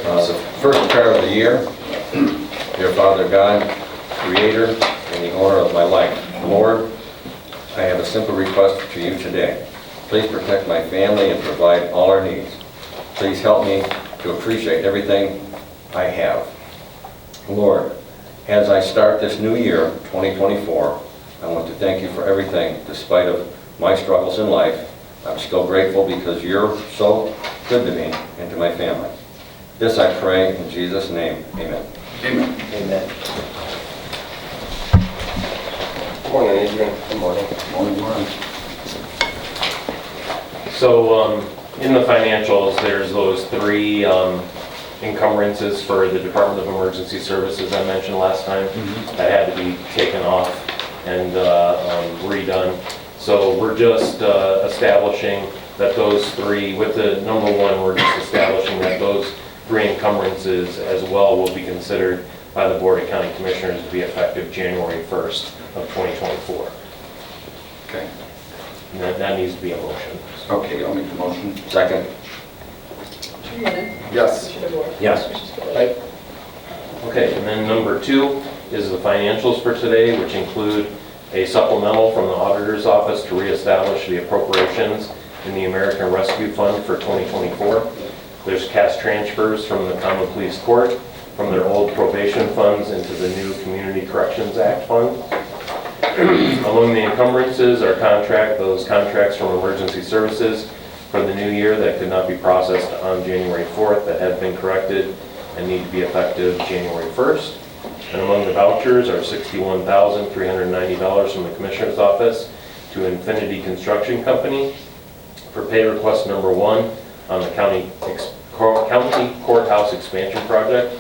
The first prayer of the year. Dear Father God, Creator and the owner of my life, Lord, I have a simple request to you today. Please protect my family and provide all our needs. Please help me to appreciate everything I have. Lord, as I start this new year, 2024, I want to thank you for everything. Despite of my struggles in life, I'm still grateful because you're so good to me and to my family. This I pray in Jesus' name, amen. Amen. Amen. Good morning, Adrian. Good morning. Morning. So, in the financials, there's those three encumbrances for the Department of Emergency Services I mentioned last time that had to be taken off and redone. So we're just establishing that those three, with the number one, we're just establishing that those three encumbrances as well will be considered by the Board of County Commissioners to be effective January 1st of 2024. Okay. And that needs to be a motion. Okay, I'll make the motion. Second. Commissioner Lennon? Yes. Commissioner DeBoer? Yes. Commissioner Spillier? Okay, and then number two is the financials for today, which include a supplemental from the auditor's office to reestablish the appropriations in the American Rescue Fund for 2024. There's cash transfers from the Common Police Court from their old probation funds into the new Community Corrections Act fund. Among the encumbrances are those contracts from emergency services for the new year that could not be processed on January 4th that have been corrected and need to be effective January 1st. And among the vouchers are $61,390 from the Commissioner's Office to Infinity Construction Company for pay request number 1 on the county courthouse expansion project,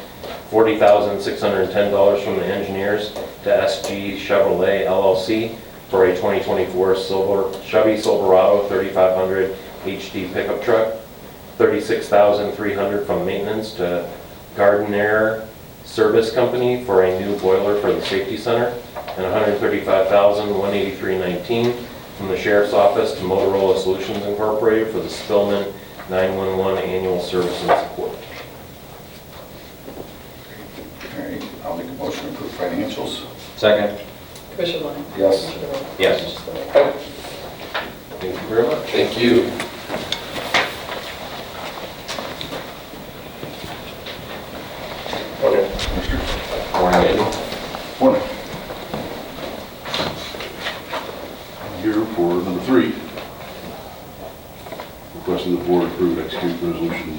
$40,610 from the engineers to SG Chevrolet LLC for a 2024 Chevy Silverado 3500 HD pickup truck, $36,300 from maintenance to Gardner Service Company for a new boiler for the safety center, and $135,183.19 from the Sheriff's Office to Motorola Solutions Incorporated for the Spillman 911 annual service and support. All right, I'll make a motion to approve financials. Second. Commissioner Lennon? Yes. Commissioner DeBoer? Yes. Commissioner Spillier? Thank you very much. Thank you. Okay. Morning. Morning. Here for number 3. Requesting the board approve and execute resolution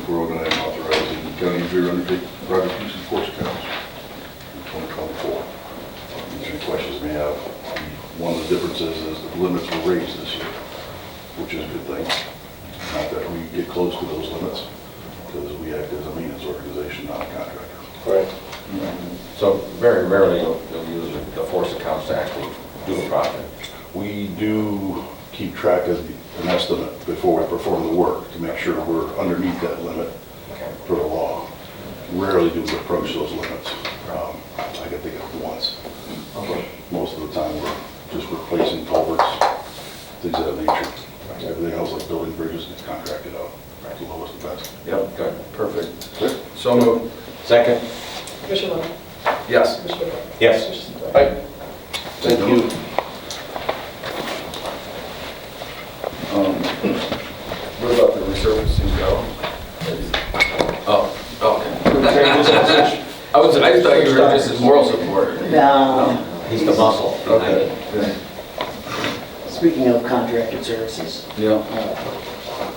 2409 authorizing the county engineer to undertake project use and force accounts in 2024. Any questions may have. One of the differences is the limits were raised this year, which is a good thing. Not that we get close to those limits, because we act as a maintenance organization, not a contractor. Right. So very rarely you'll use the force accounts to actually do a project. We do keep track of an estimate before we perform the work to make sure we're underneath that limit for the law. Rarely do we approach those limits. I can think of once. Most of the time we're just replacing culverts, things of that nature. Everything else like building bridges gets contracted out. The lowest the best. Yep, good, perfect. So moved. Second. Commissioner Lennon? Yes. Commissioner DeBoer? Yes. Commissioner Spillier? Thank you. What about the resurfacing go? Oh, okay. I thought you were just a moral support. No. He's the muscle. Okay. Speaking of contracted services, Yeah.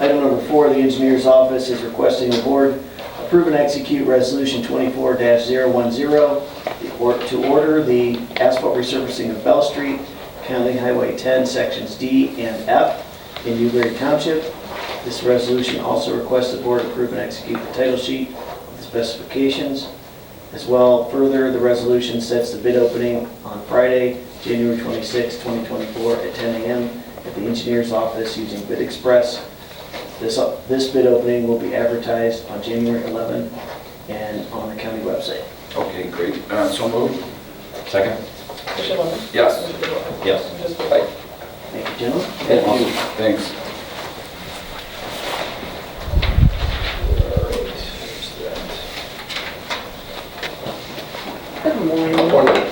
item number 4, the engineer's office is requesting the board approve and execute resolution 24-010 to order the asphalt resurfacing of Bell Street, County Highway 10, sections D and F in Newberry Township. This resolution also requests the board approve and execute the title sheet with specifications. As well, further, the resolution sets the bid opening on Friday, January 26, 2024 at 10 a.m. at the engineer's office using Bid Express. This bid opening will be advertised on January 11 and on the county website. Okay, great. So moved. Second. Commissioner Lennon? Yes. Commissioner DeBoer? Yes. Commissioner Spillier? Thank you, gentlemen. Awesome. Thanks. All right, here's that. morning.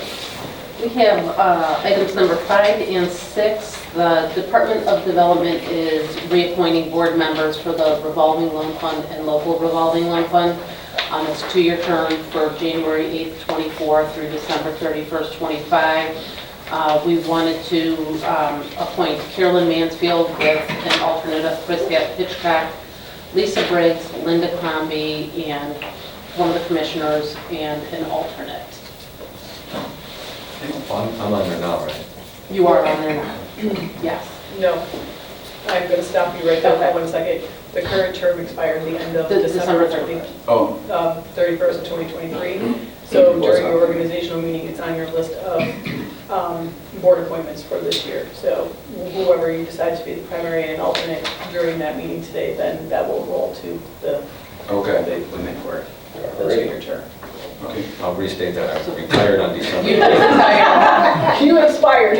We have items number 5 and 6. The Department of Development is reappointing board members for the revolving loan fund and local revolving loan fund on its 2-year term for January 8th, 24 through December 31st, 25. We wanted to appoint Carolyn Mansfield with an alternate of Chris Hitchcock, Lisa Briggs, Linda Crombie, and one of the commissioners and an alternate. I'm on there now, right? You are on there now. Yes. No. I'm going to stop you right there Okay. for 1 second. The current term expired the end of December December 31st. Oh, 31st of 2023. So during your organizational meeting, it's on your list of board appointments for this year. So whoever you decide to be the primary and alternate during that meeting today, then that will roll to the okay. women for the 2-year term. Okay. I'll restate that. I retired on December. You expired. You expired.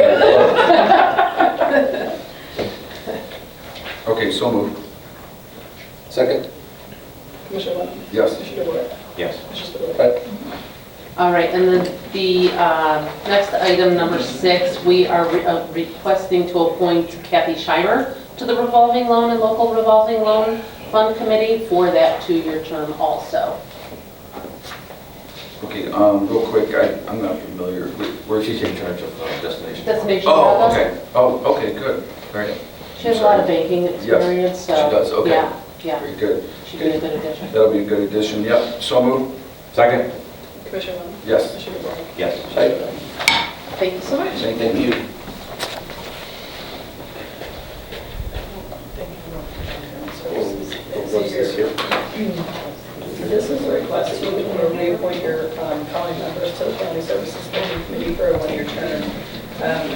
Okay, so moved. Second? Commissioner Lennon? Yes. Commissioner DeWort? Yes. Commissioner Spudler? All right, and then the next item, number 6, we are requesting to appoint Kathy Scheimer to the revolving loan and local revolving loan fund committee for that 2-year term also. Okay, real quick, I'm not familiar. Where she's in charge of destination. Destination Oh, Chicago. okay. Oh, okay, good. All right. She has a lot of banking experience, so. she does, okay. Yeah, Very good. she'd be a good addition. That'll be a good addition. Yep, so moved. Second? Commissioner Lennon? Yes. Commissioner DeWort? Yes. Commissioner Spudler? Thank you so much. Thank you. This is a request to reappoint your calling members to the Family Services Building Committee for a 1-year term,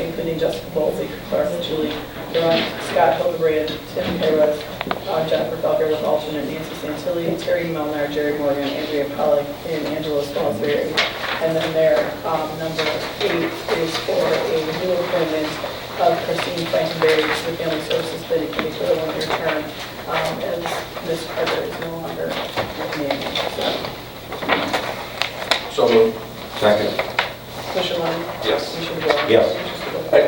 including Jessica Bowlesy, Clark Julie Durant, Scott Hildebrand, Tim Kairos, Jennifer Felger with alternate Nancy Santilli, Terry Melnar, Jerry Morgan, Andrea Pollock, and Angela Salisbury. And then their number 8 is for a new appointment of Christine Frankenberry to the Family Services Building Committee for a 1-year term, as Ms. Carter is no longer with me. So moved. Second? Commissioner Lennon? Yes. Commissioner DeWort? Yes. Commissioner Spudler?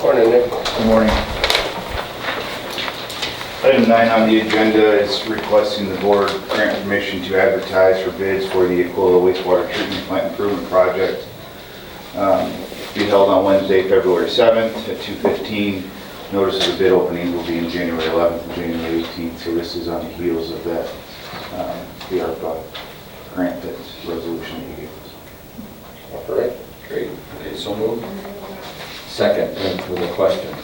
Morning, Nick. Good morning. Item 9 on the agenda is requesting the board grant permission to advertise for bids for the Aquila wastewater treatment plant improvement project. Be held on Wednesday, February 7th at 2:15. Notice of the bid opening will be in January 11th and January 18th, so this is on the heels of that, the ARPA grant that resolution that you gave us. All right, great. Okay, so moved. Second, and with a question.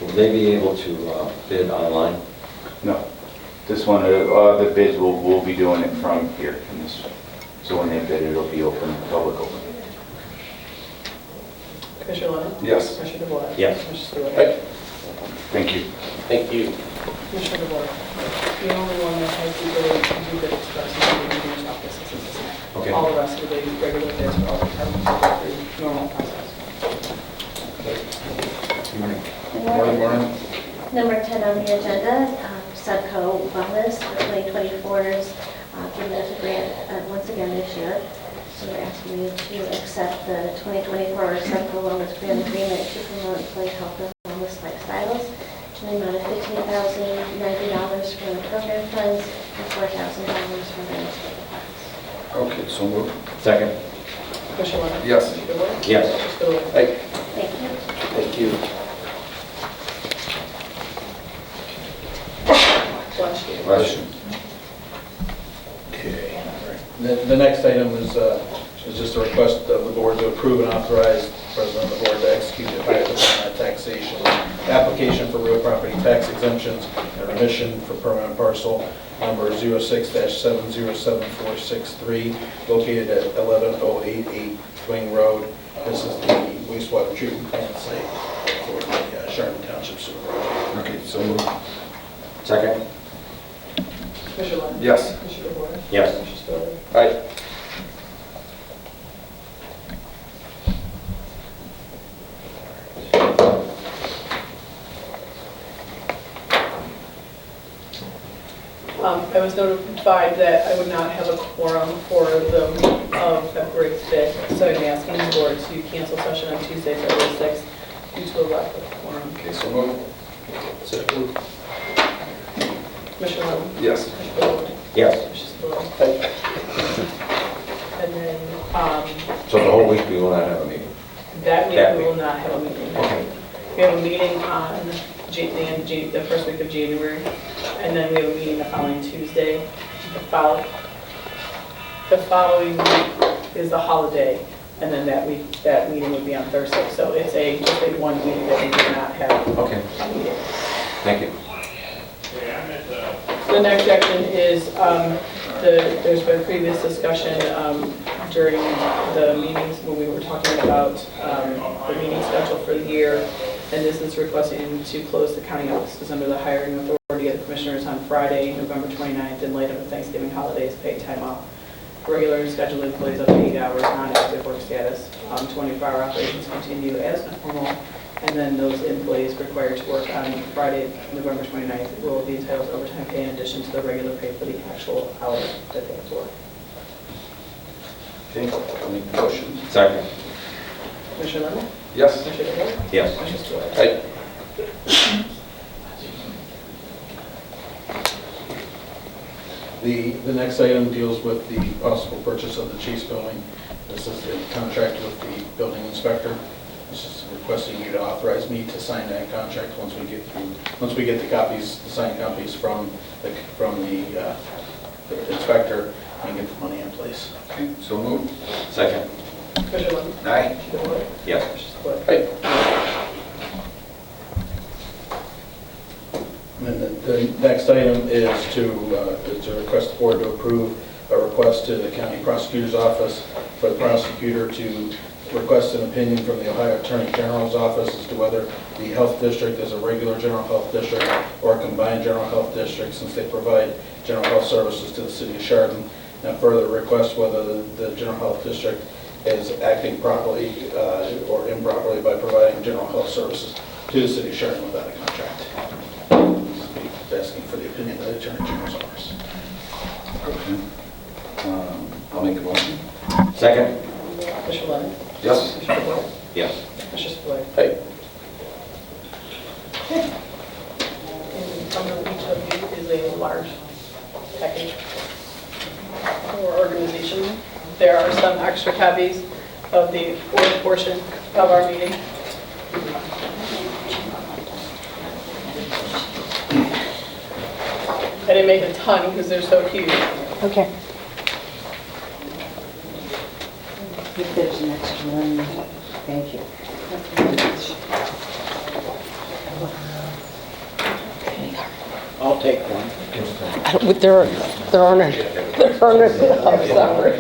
Will they be able to bid online? No, this one, the bids will be doing it from here, from this. So when they bid, it'll be open, public open. Commissioner Lennon? Yes. Commissioner DeWort? Yes. Commissioner Spudler? Thank you. Thank you. Commissioner DeWort? The only one that has the ability to do bid express is the engineer's office. Okay. All the rest of the regular bids for all departments go through normal process. Morning. Number 10 on the agenda, Sudco Wellness, 2024's giving us a grant once again this year. So we're asking you to accept the 2024 Sudco Wellness Grant Agreement to promote employee health and wellness lifestyles to the amount of $15,090 from the program funds and $4,000 from the municipal funds. Okay, so moved. Second? Commissioner Lennon? Yes. Commissioner DeWort? Yes. Commissioner Spudler? Thank you. Thank you. Lunch meeting. Question. The next item is just a request of the board to approve and authorize the president of the board to execute the Ohio Department of Taxation application for real property tax exemptions and remission for permanent parcel number 06-707463, located at 11088 Wing Road. This is the wastewater treatment plant site for the Chardon Township Sewer Project. Okay, so moved. Second? Commissioner Lennon? Yes. Commissioner DeWort? Yes. Commissioner Spudler? Aye. I was notified that I would not have a quorum for the week of February 5th, so I'm asking the board to cancel session on Tuesday, February 6th, due to a lack of quorum. Okay, so move. Second. Commissioner Lennon? Yes. Commissioner Wood? Yes. Commissioner Spillier? And then, So the whole week we will not have a meeting? that That week we week. will not have a meeting. Okay. We have a meeting on the first week of January, and then we have a meeting the following Tuesday. The following week is the holiday, and then that meeting would be on Thursday. So it's just a one meeting that we do not have Okay, a meeting. thank you. The next action is, there's been previous discussion during the meetings when we were talking about the meeting schedule for the year, and this is requesting to close the county offices under the hiring authority of the commissioners on Friday, November 29th, in light of the Thanksgiving holidays, paid time off. Regular scheduled employees up to 8 hours, non-active work status, 24-hour operations continue as normal, and then those employees required to work on Friday, November 29th, will be entitled to overtime pay in addition to the regular pay for the actual hours that they have to work. Okay, I'll make the motion. Second. Commissioner Lennon? Yes. Commissioner DeWort? Yes. Commissioner Spillier? Aye. The next item deals with the possible purchase of the Chase building. This is the contract with the building inspector. This is requesting you to authorize me to sign that contract once we get the copies, the signed copies from the inspector and get the money in place. Okay, so move. Second. Commissioner Lennon? Aye. Commissioner DeWort? Yes. Commissioner Spillier? Aye. And then the next item is to request the board to approve a request to the county prosecutor's office for the prosecutor to request an opinion from the Ohio Attorney General's office as to whether the health district is a regular general health district or a combined general health district, since they provide general health services to the city of Chardon, and further request whether the general health district is acting properly or improperly by providing general health services to the city of Chardon without a contract. Asking for the opinion of the Attorney General's office. Okay. I'll make a motion. Second. Commissioner Lennon? Yes. Commissioner DeWort? Yes. Commissioner Spillier? Aye. In front of each of you is a large package or organization. There are some extra copies of the order portion of our meeting. I didn't make a ton because they're so huge. Okay. If there's an extra one, thank you. I'll take one. There aren't, I'm sorry.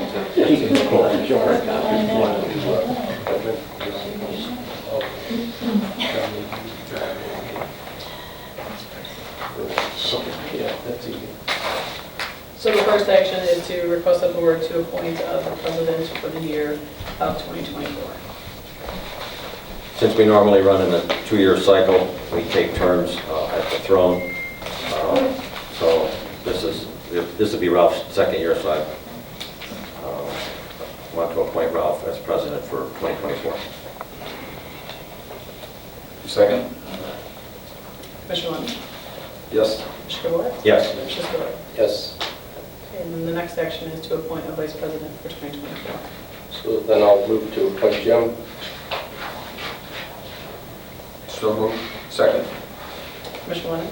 So the first action is to request the board to appoint the president for the year of 2024. Since we normally run in a 2-year cycle, we take turns at the throne. So this will be Ralph's second year, so I want to appoint Ralph as president for 2024. Second. Commissioner Lennon? Yes. Commissioner DeWort? Yes. Commissioner Spillier? Yes. And then the next action is to appoint a vice president for 2024. So then I'll move to appoint Jim. So move. Second. Commissioner Lennon?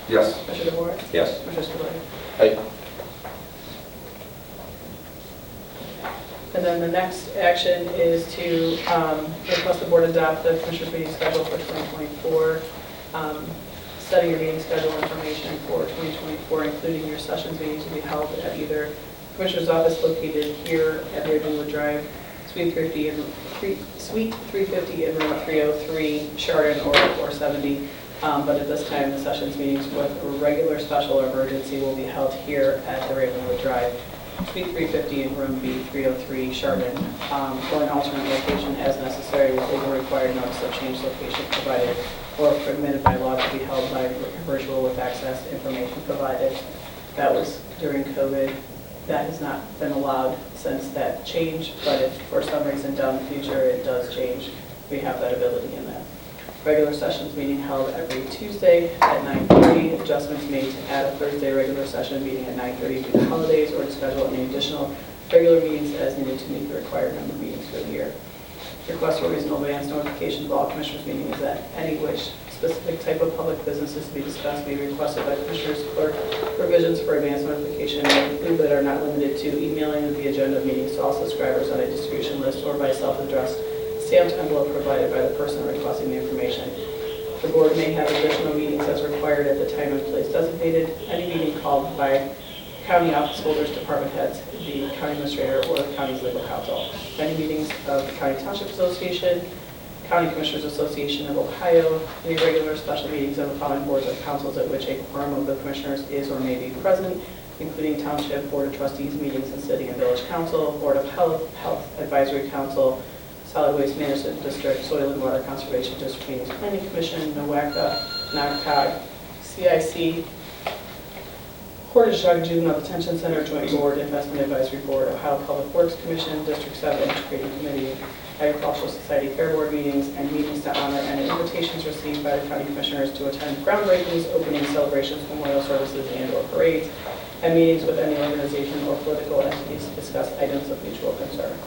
Yes. Commissioner DeWort? Yes. Commissioner Spillier? Aye. And then the next action is to request the board adopt the commissioners' meeting schedule for 2024, setting your meeting schedule information for 2024, including your sessions meetings to be held at either commissioner's office located here at Ravenwood Drive, Suite 350 in room 303, Chardon, or 470. But at this time, the sessions meetings with a regular, special, or emergency will be held here at the Ravenwood Drive, Suite 350 in room B303, Chardon, or an alternate location as necessary with legal required notice of change location provided or permitted by law to be held by virtual with access to information provided. That was during COVID. That has not been allowed since that change, but if for some reason down the future it does change, we have that ability in that. Regular sessions meeting held every Tuesday at 9:30. Adjustments made to add a Thursday regular session meeting at 9:30 due to holidays, or to schedule any additional regular meetings as needed to meet the required number of meetings for the year. Request for reasonable advance notification of all commissioners' meetings that any which specific type of public business is to be discussed may be requested by Commissioners Clerk. Provisions for advance notification may include but are not limited to emailing the agenda of meetings to all subscribers on a distribution list or by self-addressed stamped envelope provided by the person requesting the information. The board may have additional meetings as required at the time and place designated. Any meeting called by county office holders, department heads, the county administrator, or the county's legal counsel. Any meetings of the County Township Association, County Commissioners Association of Ohio, any regular special meetings of the following boards or councils at which a quorum of the commissioners is or may be present, including Township Board of Trustees meetings and sitting and village council, Board of Health, Health Advisory Council, Solid Waste Management District, Soil and Water Conservation District Meetings, Planning Commission, NOACA, NACOG, CIC, Portage Juvenile Detention Center, Joint Board, Investment Advisory Board, Ohio Public Works Commission, District 7 Integrating Committee, Agricultural Society Fair Board meetings, and meetings to honor and invitations received by the county commissioners to attend groundbreakings, opening celebrations, memorial services, and/or parades, and meetings with any organization or political entities to discuss items of mutual concern.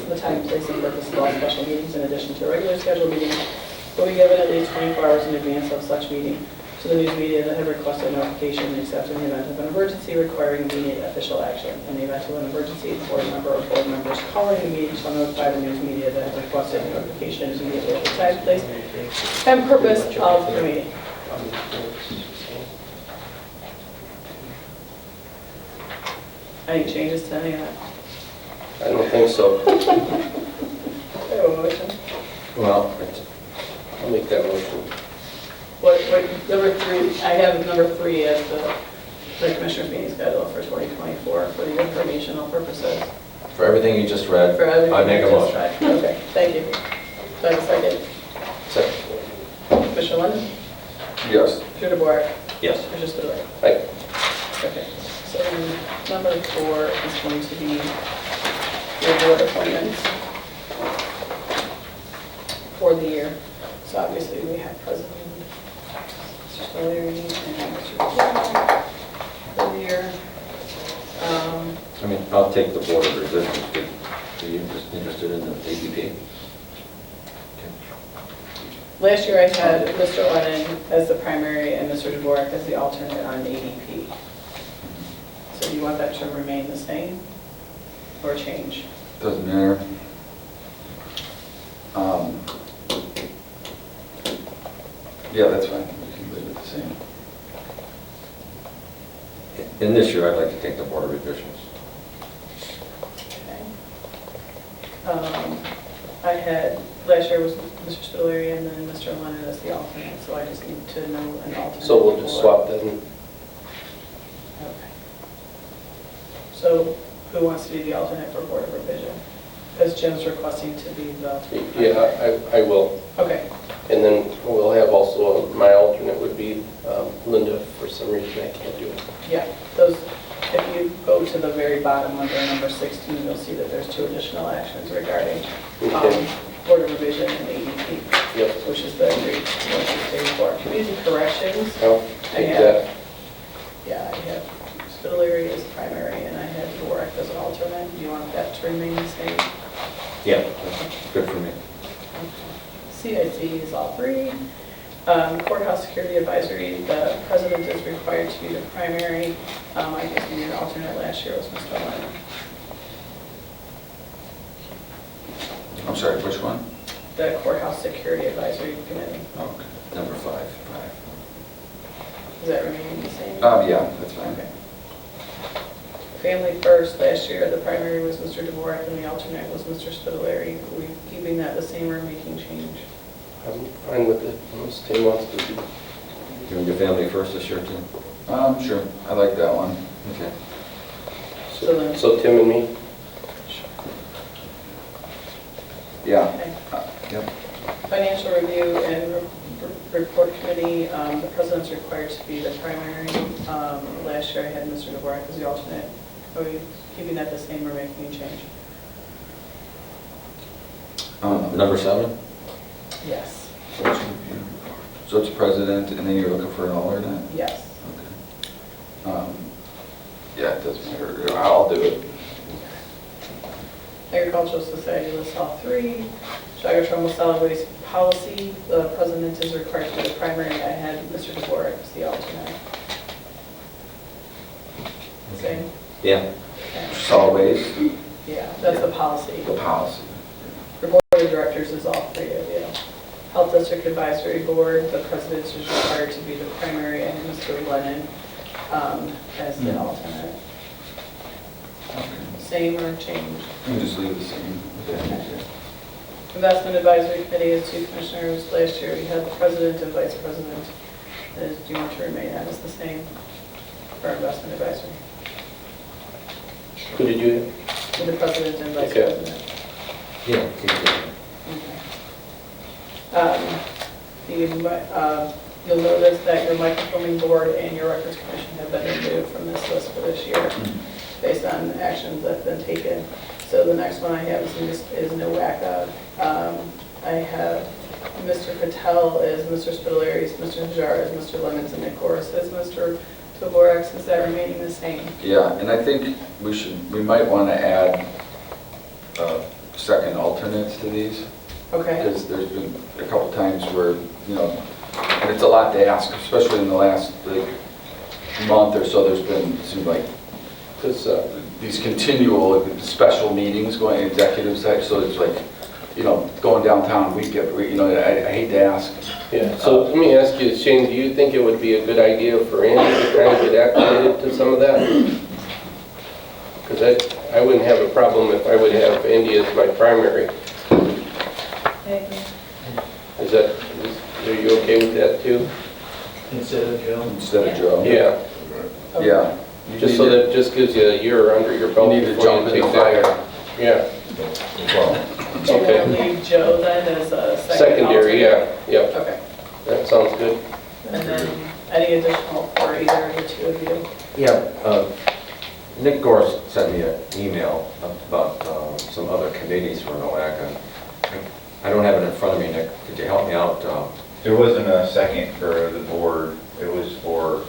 The time, place, and purpose of all special meetings, in addition to regular scheduled meetings, will be given at least 24 hours in advance of such meeting to the news media that have requested notification, except in the event of an emergency requiring immediate official action. In the event of an emergency, the board member or board members calling the meeting shall notify the news media that have requested notification immediately at the time, place, and purpose of the meeting. Any changes to any of that? I don't think so. Do I have a motion? Well, I'll make that motion. What, number 3, I have number 3 as the commissioner's meeting schedule for 2024 for the informational purposes. for everything you just read, For everything I make a we just motion. tried. Okay, thank you. Do I have a second? Second. Commissioner Lennon? Yes. Commissioner DeBoer? Yes. Commissioner Spudler? Aye. Okay, so number 4 is going to be your board appointments for the year. So obviously we have President Mr. O'Leary and Mr. DeBoer for the year. I mean, I'll take the Board of Revisions. Are you just interested in the ADP? Last year I had Mr. Lennon as the primary and Mr. DeBoer as the alternate on ADP. So do you want that to remain the same or change? Doesn't matter. Yeah, that's fine. We can leave it the same. In this year, I'd like to take the Board of Revisions. Okay. I had, last year was Mr. Spudler and then Mr. Lennon as the alternate, so I just need to know an alternate. So we'll just swap then. Okay. So who wants to be the alternate for Board of Revision? Because Jim's requesting to be the... Yeah, I will. Okay. And then we'll have also, my alternate would be Linda. For some reason, I can't do it. Yeah, those, if you go to the very bottom under number 16, you'll see that there's 2 additional actions regarding Okay. Board of Revision and ADP, Yep. which is the agreed motion paid for. Community corrections, I'll I take have, that. yeah, I have Spudler as primary and I have Dvorak as an alternate. Do you want that to remain the same? Yeah, that's good for me. CIC is all 3. Courthouse Security Advisory, the president is required to be the primary. I guess we an alternate last year was Mr. Lennon. I'm sorry, which one? The Courthouse Security Advisory Committee. Okay. Number 5. Does that remain the same? Yeah, that's fine. Okay. Family First, last year the primary was Mr. DeBoer and the alternate was Mr. Spudler. Are we keeping that the same or making change? I'm fine with it, unless Tim wants to do. You want to do Family First this year, Tim? Sure. I like that one. Okay. So then- So Tim and me? Yeah. Okay. Yep. Financial Review and report committee, the president's required to be the primary. Last year I had Mr. Dvorak as the alternate. Are we keeping that the same or making a change? Number 7? Yes. So it's president, and then you're looking for an alternate? Yes. Okay. Yeah, it doesn't matter. I'll do it. Agricultural Society lists all 3. Chicago Trumbull Solid Waste Policy, the president is required to be the primary. I had Mr. Dvorak as the alternate. Same? Yeah. Okay. Solid waste, Yeah, that's the policy. the policy. The board of directors is all 3 of you. Health District Advisory Board, the president is required to be the primary, and Mr. Lennon as the alternate. Same or change? You can just leave it the same. Investment Advisory Committee is 2 commissioners. Last year we had the president and vice president. Do you want to remain that as the same for investment advisory? Could you do With the president and vice Okay. president? Yeah, keep it. You'll notice that your microfilming board and your records commission have been removed from this list for this year based on actions that have been taken. So the next one I have is NOACA. I have Mr. Patel is Mr. Spitaleri, Mr. Hajar is Mr. Lemons, and Nick Horace is Mr. Dvorak. Is that remaining the same? Yeah, and I think we might want to add second alternates to these, Okay. because there's been a couple times where, and it's a lot to ask, especially in the last month or so, there's been, it seems like, these continual special meetings going, executive sessions, so it's like, going downtown week after week, I hate to ask. Yeah, so let me ask you, Shane, do you think it would be a good idea for Andy to kind of get acclimated to some of that? Because I wouldn't have a problem if I would have Andy as my primary. Are you okay with that too? Instead of Joe? Instead of Joe. Yeah, Yeah. just so that just gives you a year under your You belt. need to before jump you in the take that. fire. Yeah, And then leave Joe then as a secondary, yeah, yep, Okay. that sounds good. And then any additional for either of the 2 of you? Yeah, Nick Gorse sent me an email about some other committees for NOACA. I don't have it in front of me, Nick. Could you help me out? There wasn't a second for the board, it was for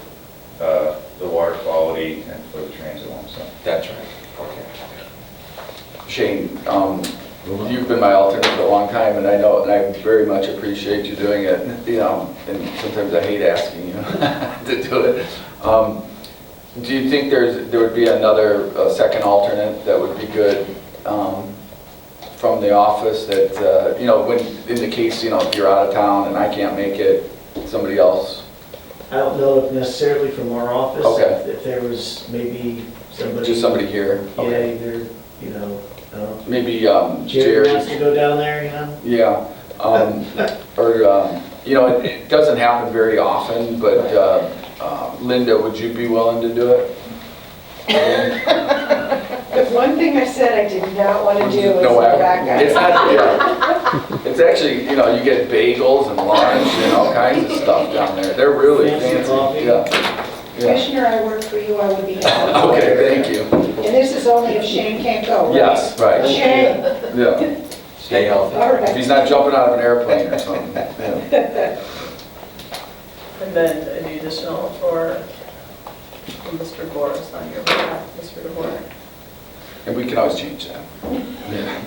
the water quality and for the transit one, so. That's right. Okay. Shane, you've been my alternate for a long time, and I know, and I very much appreciate you doing it, and sometimes I hate asking you to do it. Do you think there would be another second alternate that would be good from the office that, when, in the case, if you're out of town and I can't make it, somebody else? I don't know if necessarily from our office. Okay. If there was maybe somebody. Just somebody here? Yeah, Okay. either, Maybe Jerry Jerry? wants to go down there, Yeah, or, it doesn't happen very often, but Linda, would you be willing to do it? The one thing I said I did not want to do was No, go back it's on. not, yeah. It's actually, you get bagels and lunch and all kinds of stuff down there. They're really Fancy fancy. coffee. Yeah. Commissioner, I work for you, I would be happy. Okay, thank you. And this is only if Shane can't go, right? Yes, right. Shane, Yeah. Stay healthy. all If right. he's not jumping out of an airplane or something. Yeah. And then any additional for Mr. Boris on your behalf, Mr. Dvorak? And we can always change that. Yeah.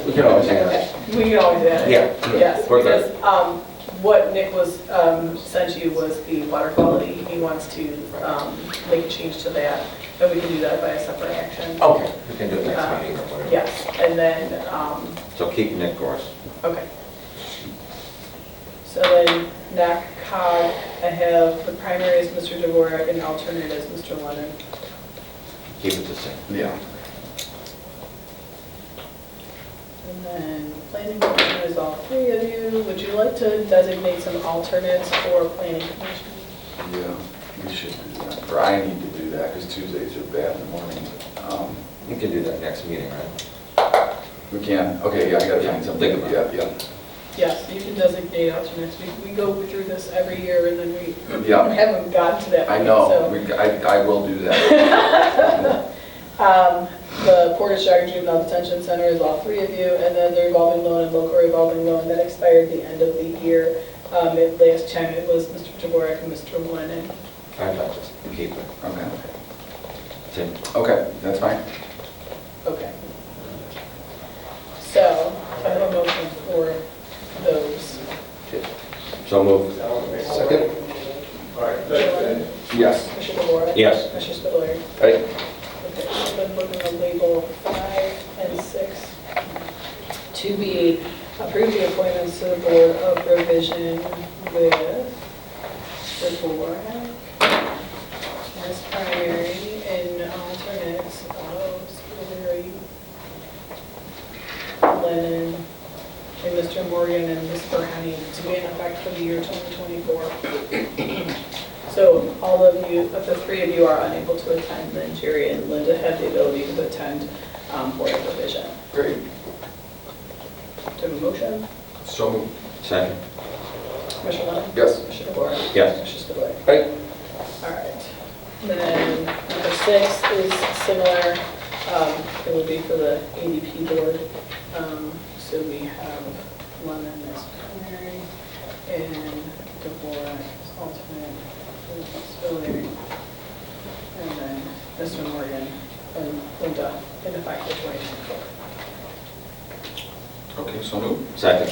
We can always do that. We can always add it. Yeah. Yes, We're because good. what Nick was, sent you was the water quality. He wants to make a change to that, and we can do that by a separate action. Okay, we can do it next meeting or whatever. Yes, and then, So keep Nick Gorse. okay. So then NACOG, I have the primary is Mr. Dvorak and alternate is Mr. Lennon. Keep it the same. Yeah. And then planning commission is all 3 of you. Would you like to designate some alternates for planning commission? Yeah, we should do that. Or I need to do that because Tuesdays are bad in the morning. You can do that next meeting, right? We can, okay, yeah, I gotta find something. Think about Yeah, it. Yes, you can designate alternates. We go through this every year and then we Yeah. haven't gotten to that I point, know, so. I will do that. The Portage Jogger Juvenile Detention Center is all three of you, and then the revolving loan and local revolving loan that expired the end of the year. Last time it was Mr. Jaworek and Mr. Lennon. I'd like to keep it. Okay, Tim? okay, that's fine. Okay. So, I have a motion for those. So moved. Second? Mr. Lennon? Yes. Mr. Jaworek? Yes. Mr. Spiller? Aye. Okay, so then looking at label 5 and 6 to be approve the appointments to the Board of Revision with the board as primary and alternates of Spillier, Lennon, and Mr. Morgan and Ms. Burhaney to be in effect for the year 2024. So all of you, of the three of you are unable to attend, then Jerry and Linda have the ability to attend Board of Revision. Great. Do you have a motion? So moved. Second? Commissioner Lennon? Yes. Commissioner DeBoer? Yes. Mr. Spiller? Aye. All right. Then number 6 is similar. It would be for the ADP board. So we have Lennon as primary and DeBoer as alternate. Spiller, and then Mr. Morgan and Linda in effect for 2024. Okay, so moved. Second?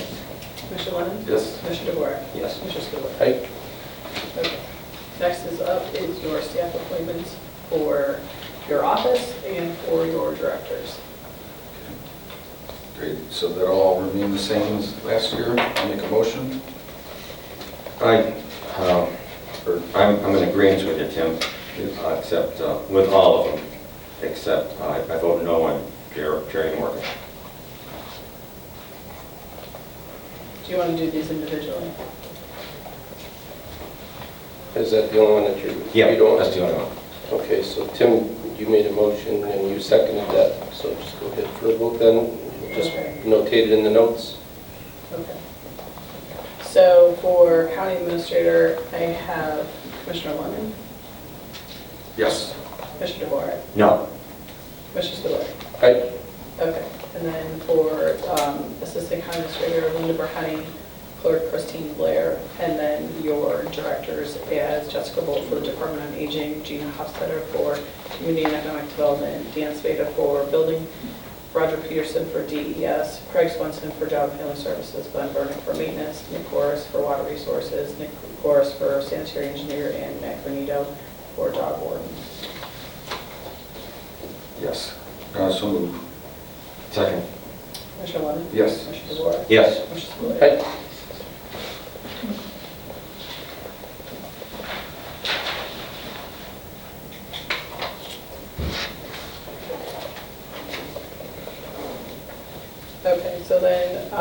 Mr. Lennon? Yes. Mr. DeBoer? Yes. Mr. Spiller? Aye. Okay. Next is up is your staff appointments for your office and for your directors. Great, so that'll all remain the same as last year. I'll make a motion. I'm in agreement with you, Tim, except, with all of them, except I vote no on Jerry Morgan. Do you want to do these individually? Is that the only one that you don't want? That's the only one. Okay, so Tim, you made a motion and you seconded that, so just go ahead for a vote then. Just Okay. notate it in the notes. Okay. So for county administrator, I have Commissioner Lennon, Yes. Commissioner DeBoer, No. Commissioner Spiller. Aye. Okay. And then for assistant county administrator, Linda Burhaney, clerk Christine Blair, and then your directors as Jessica Bolt for the Department on Aging, Gina Hofstetter for Community and Economic Development, Dan Spada for Building, Roger Peterson for DES, Craig Swenson for Job and Family Services, Glenn Burnick for Maintenance, Nick Corris for Water Resources, Nick Corris for Sanitary Engineer, and Matt Granito for Dog Warden. Yes. So moved. Second? Commissioner Lennon? Yes. Commissioner DeBoer? Yes. Commissioner Spiller? Aye. Okay, so then,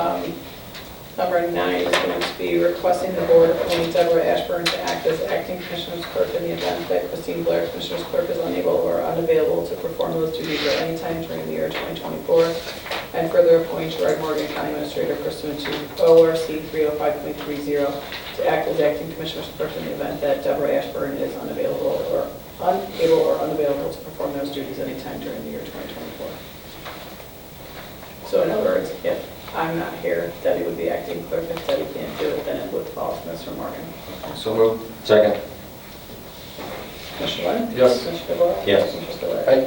number 9 is going to be requesting the board appoint Deborah Ashburn to act as acting commissioner's clerk in the event that Christine Blair, commissioner's clerk, is unable or unavailable to perform those duties at any time during the year 2024. And further appoint Gerard Morgan, county administrator, pursuant to ORC 305.30, to act as acting commissioner's clerk in the event that Deborah Ashburn is unavailable or unable or unavailable to perform those duties any time during the year 2024. So in other words, if I'm not here, Debbie would be acting clerk. If Debbie can't do it, then it would fall to Mr. Morgan. So moved. Second? Commissioner Lennon? Yes. Commissioner DeBoer? Yes. Commissioner Spiller? Aye.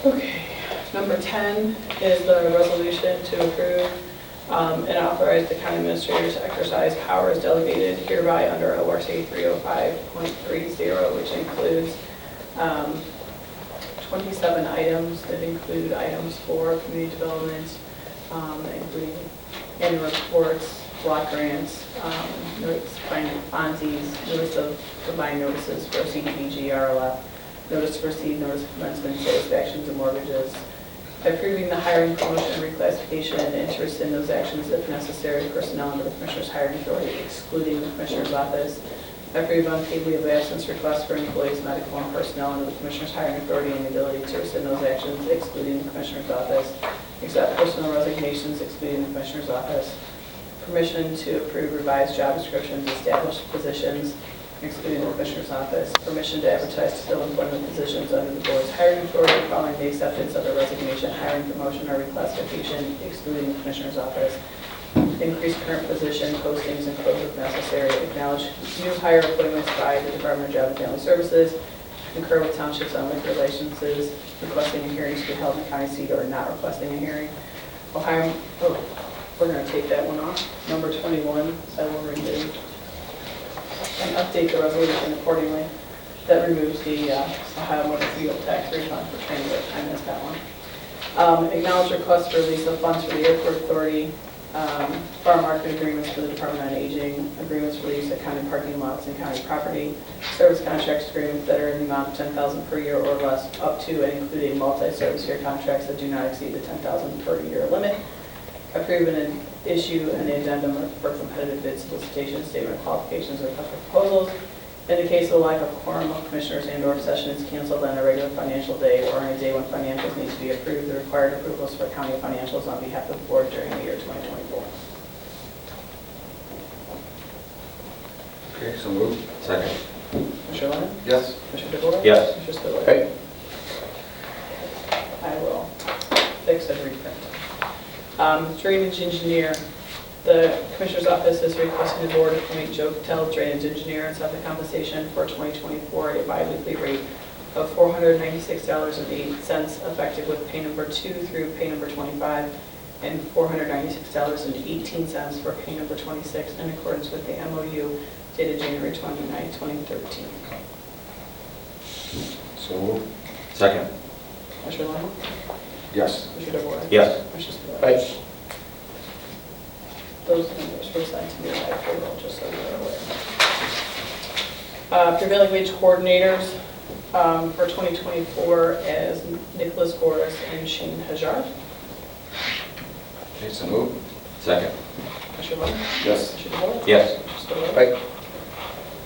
Okay. Number 10 is the resolution to approve and authorize the county administrator to exercise powers delegated hereby under ORC 305.30, which includes 27 items that include items for community development, including annual reports, block grants, notice FONZIs, notice of combined notices for CDBG, RLF, notice to proceed, notice of commencement, sales actions and mortgages, approving the hiring, promotion, reclassification, and interest in those actions if necessary, personnel under the Commissioner's hiring authority, excluding the Commissioner's office, Approve unpaid leave of absence requests for employees, medical, and personnel under the Commissioner's hiring authority and the ability to rescind those actions excluding the Commissioner's office. Accept personal resignations excluding the Commissioner's office. Permission to approve revised job descriptions, established positions excluding the Commissioner's office. Permission to advertise to fill employment positions under the Board's hiring authority following the acceptance of a resignation, hiring, promotion, or reclassification excluding the Commissioner's office. Increase current position postings and close if necessary. Acknowledge new hire appointments by the Department of Job and Family Services. Concur with townships on liquor licenses, requesting a hearing to be held in the county seat or not requesting a hearing. Ohio, we're going to take that one off. Number 21, I will remove and update the resolution accordingly. That removes the Ohio motor fuel tax refund for training. I missed that one. Acknowledge request for release of funds for the airport authority. Farm market agreements for the Department on Aging, agreements for the use of county parking lots and county property, service contracts agreements that are in the amount of $10,000 per year or less, up to and including multi-service year contracts that do not exceed the $10,000 per year limit. Approve and issue an addendum for competitive bid solicitation, statement of qualifications, or proposals. In the case of lack of quorum of commissioners and/or session is canceled on a regular financial day or on a day when financials need to be approved, the required approvals for county financials on behalf of the board during the year 2024. Okay, so moved. Second. Commissioner Lennon? Yes. Commissioner DeBoer? Yes. Commissioner Spiller? Aye. I will fix and reprint. Drainage engineer. The Commissioner's Office is requesting the board appoint Joe Patel, drainage engineer, and set the compensation for 2024 at a bi-weekly rate of $496.08 effective with pay number 2 through pay number 25 and $496.18 for pay number 26 in accordance with the MOU dated January 29, 2013. So moved. Second. Commissioner Lennon? Yes. Commissioner DeBoer? Yes. Commissioner Spiller? Aye. Those numbers were sent to me by payroll, just so you're aware. Prevailing wage coordinators for 2024 as Nicholas Goris and Shane Hajar. Okay, so moved. Second. Commissioner Lennon? Yes. Commissioner DeBoer? Yes. Commissioner Spiller? Aye.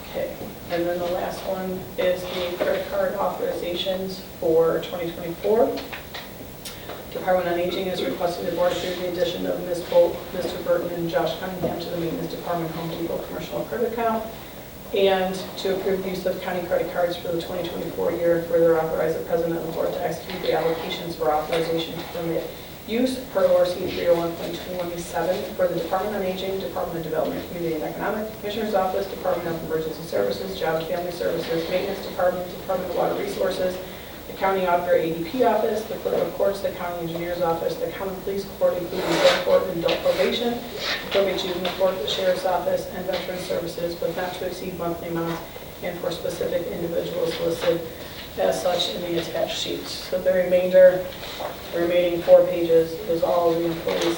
Okay, and then the last one is the credit card authorizations for 2024. Department on Aging is requesting the board approve the addition of Ms. Bolt, Mr. Burton, and Josh Cunningham to the Maintenance Department Home Depot Commercial Credit Account, and to approve the use of county credit cards for the 2024 year, and further authorize the President of the Board to execute the allocations for authorization to permit use per ORC 301.217 for the Department on Aging, Department of Development, Community and Economic, Commissioner's Office, Department of Emergency Services, Job and Family Services, Maintenance Department, Department of Water Resources, the County Auditor ADP Office, the Clerk of Courts, the County Engineer's Office, the County Police Court, including drug court and adult probation, probate juvenile court, the Sheriff's Office, and Veteran Services, with not to exceed monthly amounts, and for specific individuals listed as such in the attached sheets. So the remaining 4 pages is all of the employees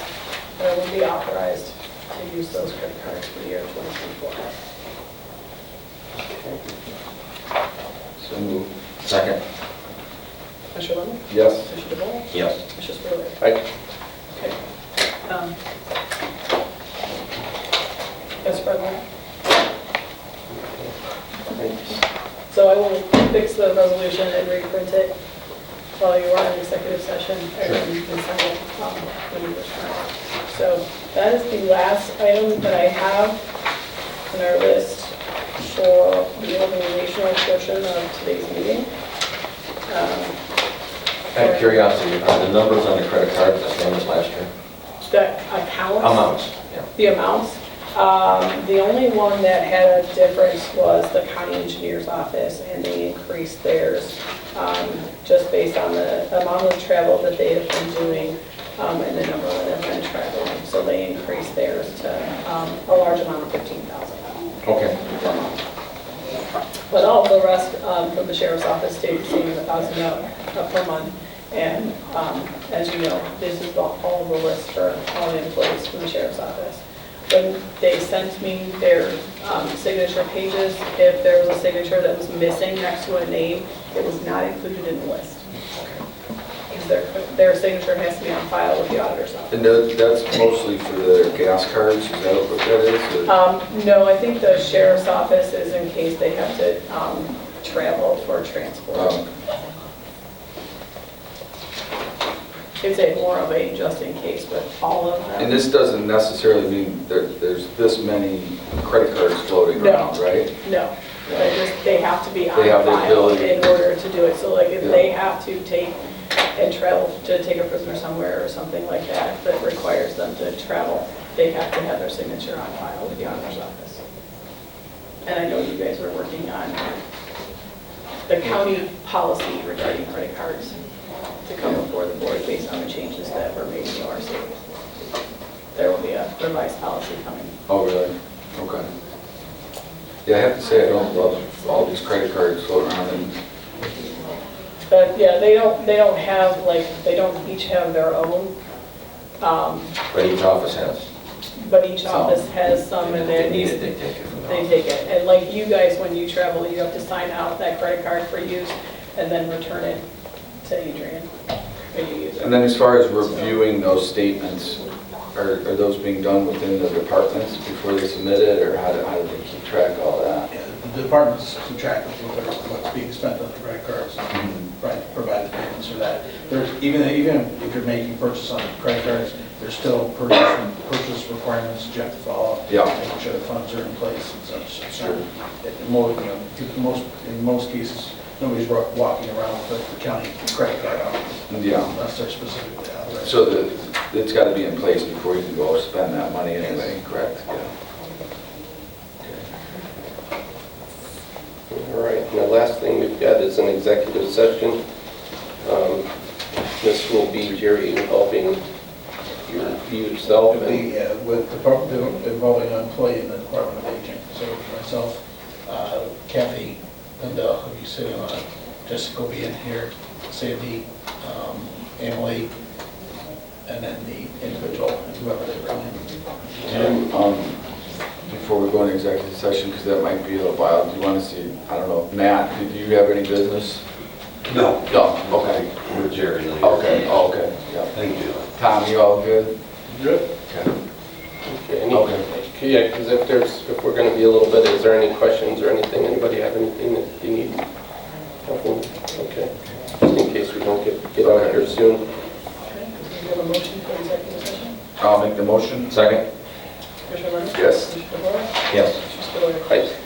that will be authorized to use those credit cards for the year 2024. So moved. Second. Commissioner Lennon? Yes. Commissioner DeBoer? Yes. Commissioner Spiller? Aye. Okay. Yes, President? So I will fix the resolution and reprint it while you are in executive session, and you can send it when you return. So that is the last item that I have on our list for the organizational portion of today's meeting. Out of curiosity, are the numbers on the credit cards the same as last year? The accounts? Amounts, yeah. The amounts. The only one that had a difference was the county engineer's office, and they increased theirs just based on the amount of travel that they have been doing and the number that have been traveling. So they increased theirs to a large amount of $15,000. Okay. But all the rest from the sheriff's office stayed the same, $1,000 per month. And as you know, this is all the list for all the employees from the sheriff's office. When they sent me their signature pages, if there was a signature that was missing next to a name, it was not included in the list. their signature has to be on file with the auditor's office. And that's mostly for the gas cards, is that what that is? or- No, I think the sheriff's office is in case they have to travel for transport. It's a more of a just in case, but all of them. And this doesn't necessarily mean there's this many credit cards floating No. around, right? No, they have to be on They have the file ability. in order to do it. So like if Yeah. they have to take and travel to take a prisoner somewhere or something like that, that requires them to travel, they have to have their signature on file with the auditor's office. And I know you guys are working on the county policy regarding credit cards to come before the board based on the changes that were made in the ORC. There will be a revised policy coming. Oh, really? Okay. Yeah, I have to say, I don't love all these credit cards floating around and But yeah, they don't have, like, they don't each have their own, But each office has. but each office has some and They then need it, they take it from the they office. take it. And like you guys, when you travel, you have to sign out that credit card for use and then return it to Adrian when you use it. And then as far as reviewing those statements, are those being done within the departments before they submit it, or how do they keep track of all that? Yeah, the departments keep track of what's being spent on the credit cards, right, provided payments for that. There's, even if you're making purchase on credit cards, there's still purchase requirements that you have to follow. Yeah. Making sure the funds are in place and such. Sure. In most cases, nobody's walking around with a county credit card on, Yeah. unless they're specifically authorized. So it's got to be in place before you can go spend that money anyway, correct? Yeah. All right, and the last thing we've got is an executive session. This will be, Jerry, involving yourself It'd and be with involving an employee in the Department of Aging. So myself, Kathy, Linda, who you sitting on, Jessica will be in here, Sandy, Emily, and then the individual, and whoever they bring in. Before we go into executive session, because that might be a little while, do you want to see, I don't know, Matt, do you have any business? No. No, okay. With Jerry later. Okay, okay, yeah. Thank you. Tom, you all good? Good. Okay. Okay. Yeah, because if we're going to be a little bit, is there any questions or anything? Anybody have anything that you need? Nothing? Okay. Just in case we don't get out here soon. Okay, do you have a motion for executive session? I'll make the motion. Second? Commissioner Lennon? Yes. Commissioner DeBoer? Yes. Commissioner Spiller? Right.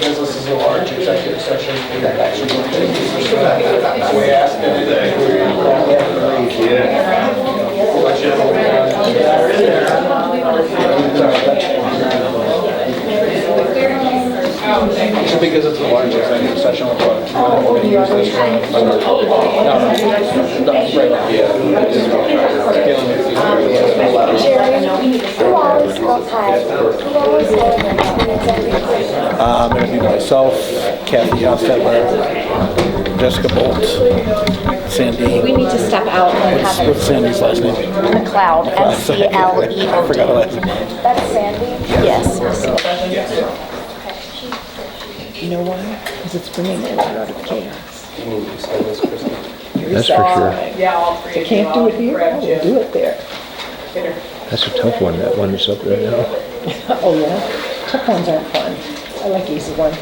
Because this is a large executive session, we actually don't take we asked them because it's a large executive session, we're going to use this one. No, right now. Going to be myself, Kathy Hostetler, Jessica Bolt, Sandy. We need to step out and have What's Sandy's last name? McLeod, I forgot her McLeod. last name. That's Sandy? Yes. You know why? Because it's bringing in a lot of chaos. You need to sign this, Kristen. That's for sure. Yeah, all three. They can't do it here, I will do it there. That's a tough one, that one is up there now. Oh, yeah? Tough ones aren't fun. I like easy ones.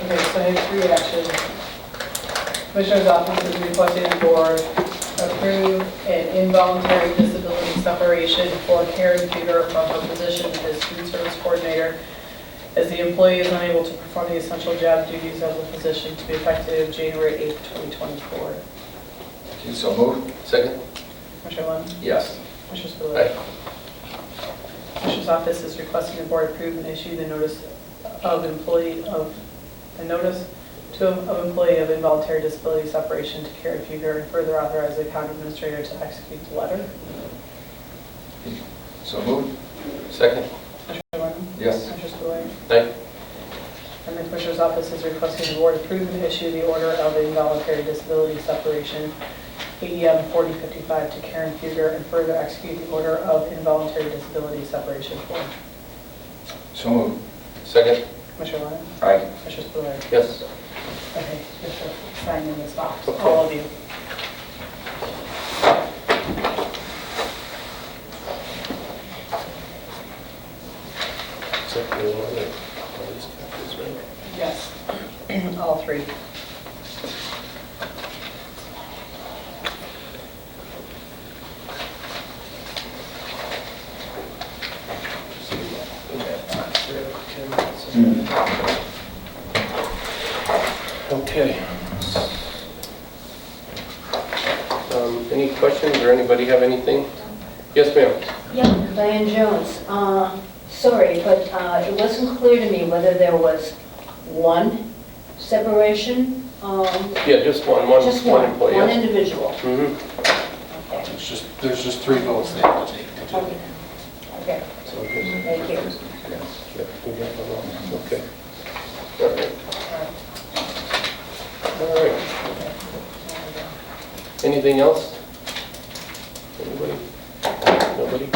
Okay, so I have 3 actions. Commissioner's office is requesting the board approve an involuntary disability separation for Karen Peter from her position as food service coordinator, as the employee is unable to perform the essential job duties of the position to be effective January 8th, 2024. Okay, so moved. Second? Commissioner Lennon? Yes. Commissioner Spillier? Commissioner's office is requesting the board approve and issue the notice of employee of involuntary disability separation to Karen Fugger and further authorize the county administrator to execute the letter. So moved. Second? Commissioner Lennon? Yes. Commissioner Spillier? Aye. And the Commissioner's office is requesting the board approve and issue the order of involuntary disability separation, AEM 4055, to Karen Fugger and further execute the order of involuntary disability separation form. So moved. Second? Commissioner Lennon? Aye. Commissioner Spillier? Yes. Okay, you have to sign in this box, Okay. all of you. Except for the one that all these copies, right? Yes, all 3. Okay. Any questions or anybody have anything? Yes, ma'am. Yeah, Diane Jones. Sorry, but it wasn't clear to me whether there was one separation. Yeah, just one Just one employee. one yes. individual. Mhm. Okay. There's just 3 votes they have to take to do Okay. Okay, So good. thank you. Yep, we got them all. Okay. All right. All right. Anything else? Anybody? Nobody?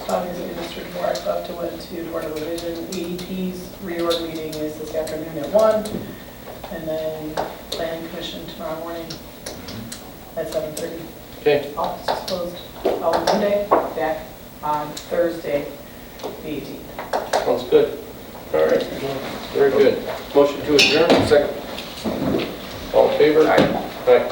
Obviously, Mr. Dvorak left to went to Board of Revision. EEP's reorg meeting is this afternoon at 1, and then Planning Commission tomorrow morning at 7:30. Okay. Office is closed on Monday, back on Thursday, the 18th. Sounds good. All right. Very good. Motion to adjourn. Second. All in favor? Aye. Aye.